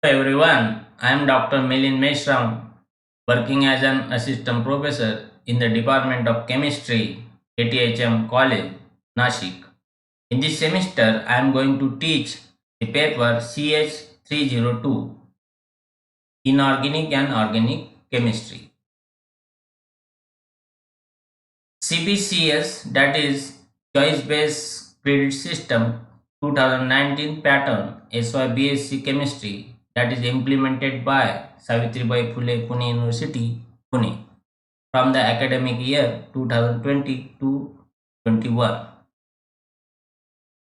Hello everyone, I am Dr. Milin Meshram, working as an assistant professor in the Department of Chemistry, ATHM College, Nashik. In this semester, I am going to teach the paper CH302, Inorganic and Organic Chemistry. CBCS, that is Choice Based Credit System 2019 pattern SYBSc Chemistry, that is implemented by Savitribai Phule Pune University, Pune from the academic year 2020 to 21.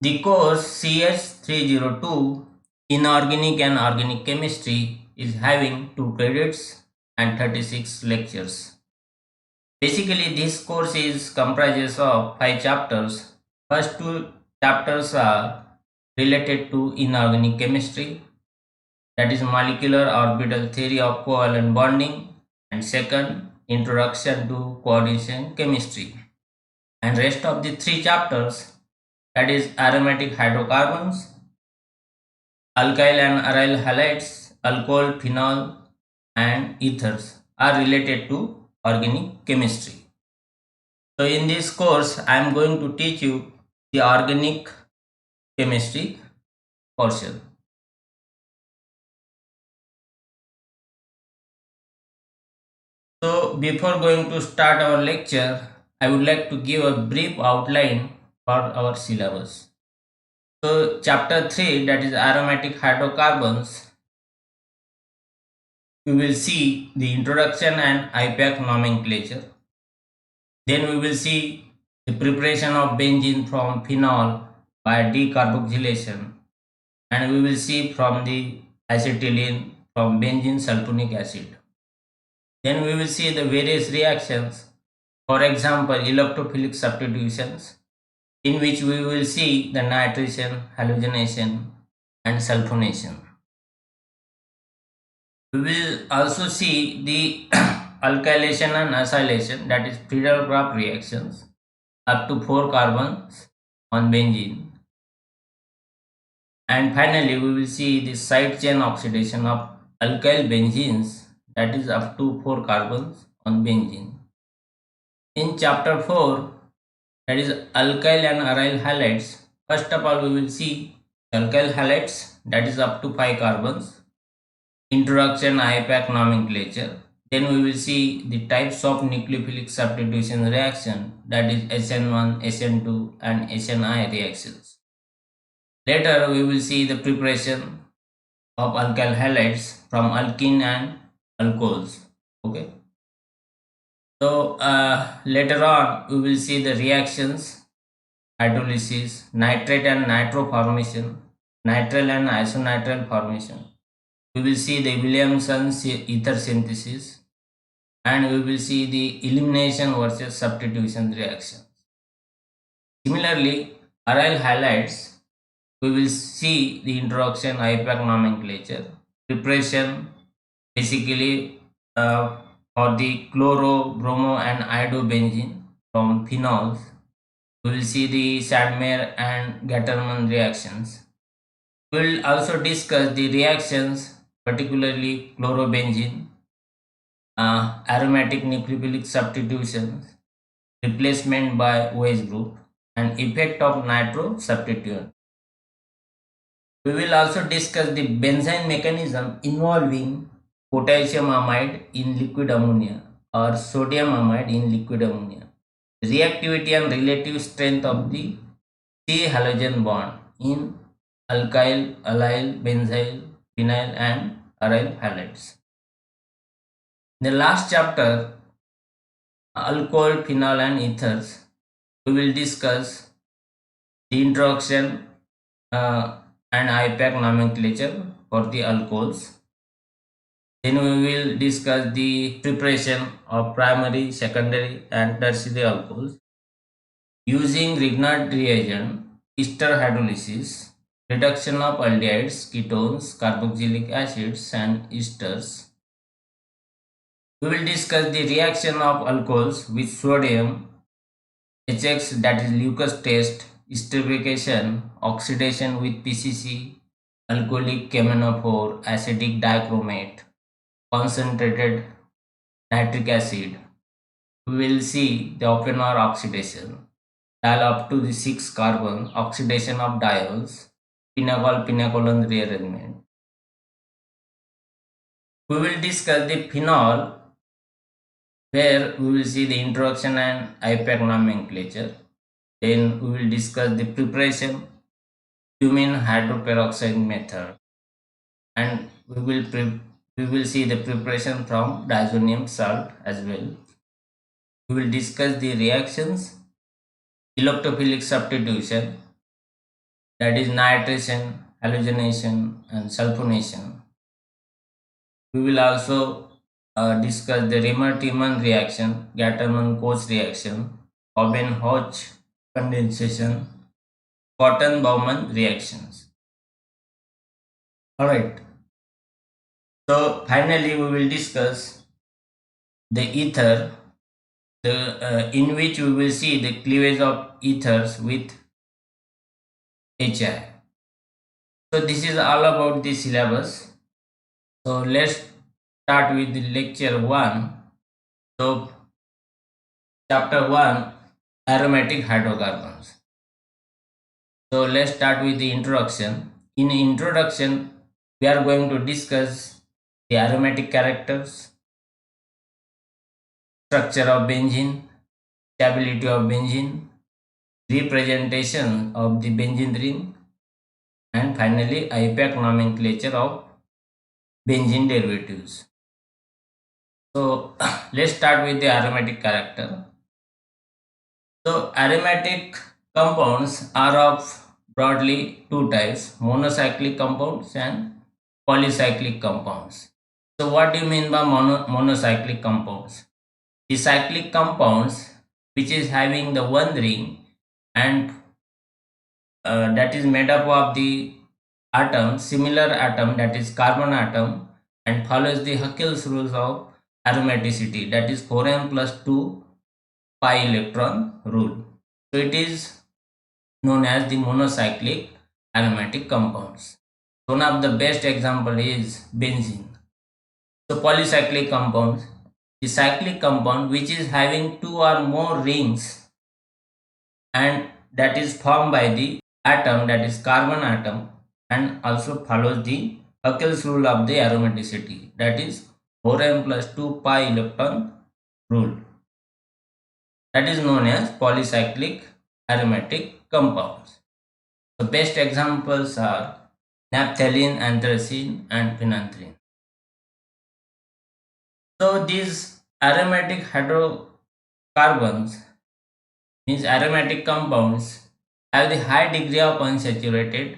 The course CS302 Inorganic and Organic Chemistry is having 2 credits and 36 lectures. Basically, this course is comprises of 5 chapters. First 2 chapters are related to inorganic chemistry, that is molecular orbital theory of covalent bonding, and second, introduction to coordination chemistry. And rest of the 3 chapters, that is aromatic hydrocarbons, alkyl and aryl halides, alcohol, phenol, and ethers are related to organic chemistry. So in this course, I am going to teach you the organic chemistry portion. So before going to start our lecture, I would like to give a brief outline for our syllabus. So chapter 3, that is aromatic hydrocarbons, we will see the introduction and IPAC nomenclature. Then we will see the preparation of benzene from phenol by decarboxylation, and we will see from the acetylene from benzene sulfonic acid. Then we will see the various reactions, for example electrophilic substitutions, in which we will see the nitration, halogenation and sulfonation. We will also see the alkylation and acylation, that is Friedel-Crafts reactions up to 4 carbons on benzene. And finally, we will see the side chain oxidation of alkyl benzenes, that is up to 4 carbons on benzene. In chapter 4, that is alkyl and aryl halides, first of all we will see alkyl halides, that is up to 5 carbons, introduction IPAC nomenclature. Then we will see the types of nucleophilic substitution reaction, that is SN1, SN2 and SNI reactions. Later we will see the preparation of alkyl halides from alkene and alcohols. Okay. So later on we will see the reactions, hydrolysis, nitrate and nitro formation, nitrile and isonitrile formation. We will see the Williamson's ether synthesis, and we will see the elimination versus substitution reactions. Similarly, aryl halides, we will see the introduction IPAC nomenclature, preparation basically for the chloro, bromo and iodobenzene from phenols. We will see the Sadmer and Gattermann reactions. We will also discuss the reactions, particularly chlorobenzene, aromatic nucleophilic substitutions, replacement by OH group, and effect of nitro substituent. We will also discuss the benzene mechanism involving potassium amide in liquid ammonia or sodium amide in liquid ammonia, reactivity and relative strength of the C halogen bond in alkyl, allyl, benzyl, phenyl and aryl halides. In the last chapter, alcohol, phenol and ethers, we will discuss the introduction and IPAC nomenclature for the alcohols. Then we will discuss the preparation of primary, secondary and tertiary alcohols using Grignard reagent, ester hydrolysis, reduction of aldehydes, ketones, carboxylic acids and esters. We will discuss the reaction of alcohols with sodium, HX, that is Lucas test, esterification, oxidation with PCC, alcoholic cheminophore, acidic dichromate, concentrated nitric acid. We will see the ophenar oxidation, dial up to the 6 carbon, oxidation of diols, pinacol rearrangement. We will discuss the phenol, where we will see the introduction and IPAC nomenclature. Then we will discuss the preparation, cumene hydroperoxide method, and we will see the preparation from diazonium salt as well. We will discuss the reactions, electrophilic substitution, that is nitration, halogenation, and sulfonation. We will also discuss the Riemann-Tiemann reaction, Gattermann-Koch reaction, Oben-Hodge condensation, Cotton-Baumann reactions. Alright, so finally we will discuss the ether, in which we will see the cleavage of ethers with HI. So this is all about the syllabus. So let's start with the lecture 1. So chapter 1, aromatic hydrocarbons. So let's start with the introduction. In introduction, we are going to discuss the aromatic characters, structure of benzene, stability of benzene, representation of the benzene ring, and finally IPAC nomenclature of benzene derivatives. So let's start with the aromatic character. So aromatic compounds are of broadly two types, monocyclic compounds and polycyclic compounds. So what do you mean by monocyclic compounds? The cyclic compounds which is having the one ring and that is made up of the atom, similar atom, that is carbon atom, and follows the Huckel's rules of aromaticity, that is 4n plus 2 pi electron rule. So it is known as the monocyclic aromatic compounds. One of the best example is benzene. So polycyclic compounds, the cyclic compound which is having two or more rings and that is formed by the atom, that is carbon atom, and also follows the Huckel's rule of the aromaticity, that is 4n plus 2 pi electron rule. That is known as polycyclic aromatic compounds. The best examples are naphthalene, anthracene, and phenanthrene. So these aromatic hydrocarbons, means aromatic compounds, have the high degree of unsaturated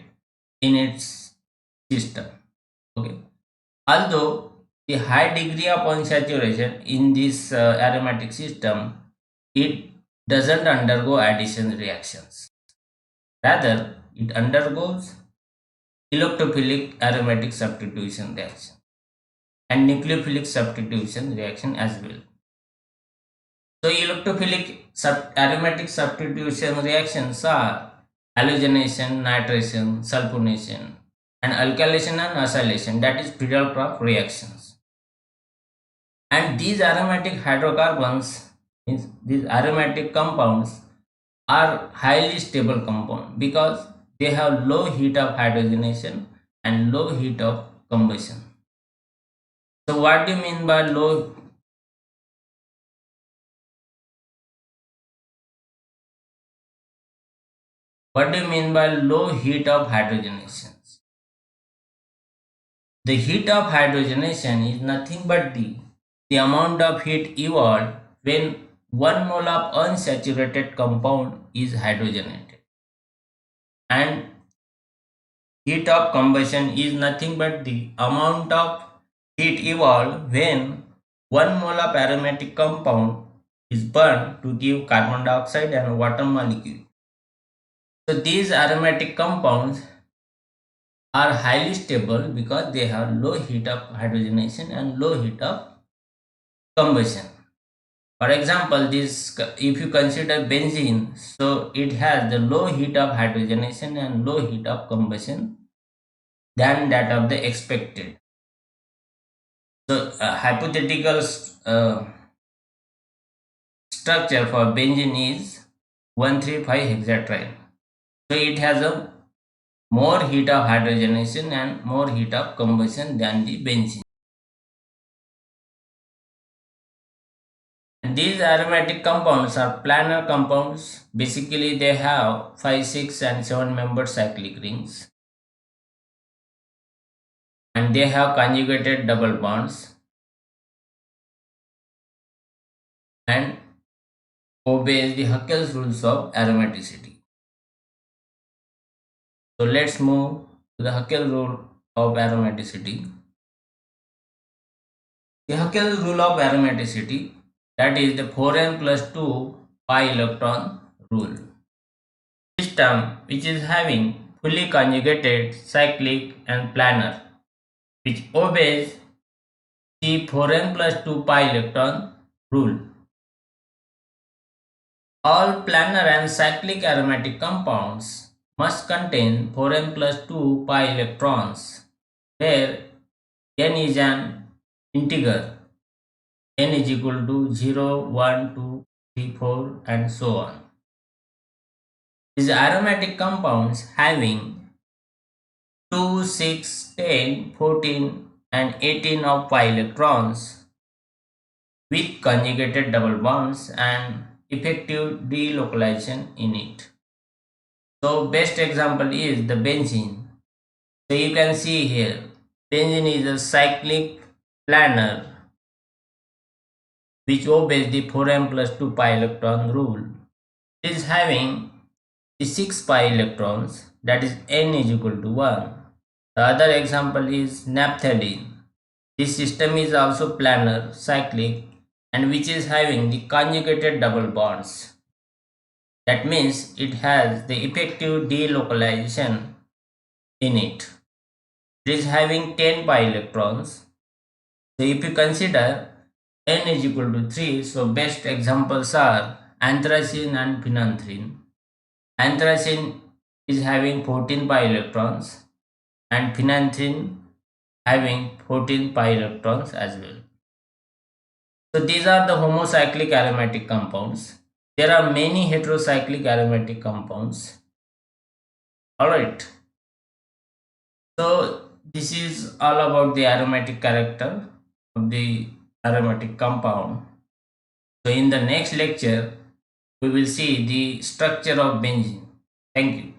in its system. Okay, although the high degree of unsaturation in this aromatic system, it doesn't undergo addition reactions. Rather, it undergoes electrophilic aromatic substitution reaction and nucleophilic substitution reaction as well. So electrophilic aromatic substitution reactions are halogenation, nitration, sulfonation, and alkylation and acylation, that is Friedel-Crafts reactions. And these aromatic hydrocarbons, means these aromatic compounds, are highly stable compound because they have low heat of hydrogenation and low heat of combustion. So what do you mean by low? What do you mean by low heat of hydrogenation? The heat of hydrogenation is nothing but the amount of heat evolved when 1 mole of unsaturated compound is hydrogenated, and heat of combustion is nothing but the amount of heat evolved when 1 mole of aromatic compound is burned to give carbon dioxide and water molecule. So these aromatic compounds are highly stable because they have low heat of hydrogenation and low heat of combustion. For example, this, if you consider benzene, so it has the low heat of hydrogenation and low heat of combustion, than that of the expected. So hypothetical structure for benzene is 1,3,5-hexatriene. So it has a more heat of hydrogenation and more heat of combustion than the benzene. And these aromatic compounds are planar compounds. Basically, they have 5, 6, and 7 membered cyclic rings. And they have conjugated double bonds and obeys the Huckel's rules of aromaticity. So let's move to the Huckel rule of aromaticity. The Huckel rule of aromaticity, that is the 4n plus 2 pi electron rule. System which is having fully conjugated cyclic and planar, which obeys the 4n plus 2 pi electron rule. All planar and cyclic aromatic compounds must contain 4n plus 2 pi electrons, where n is an integer. N is equal to 0, 1, 2, 3, 4 and so on. These aromatic compounds having 2, 6, 10, 14 and 18 of pi electrons with conjugated double bonds and effective delocalization in it. So best example is the benzene. So you can see here, benzene is a cyclic planar which obeys the 4m plus 2 pi electron rule. It is having the 6 pi electrons, that is n is equal to 1. The other example is naphthalene. This system is also planar, cyclic, and which is having the conjugated double bonds. That means it has the effective delocalization in it. It is having 10 pi electrons. So if you consider n is equal to 3, so best examples are anthracene and phenanthrene. Anthracene is having 14 pi electrons and phenanthrene having 14 pi electrons as well. So these are the homocyclic aromatic compounds. There are many heterocyclic aromatic compounds. Alright. So this is all about the aromatic character of the aromatic compound. So in the next lecture, we will see the structure of benzene. Thank you.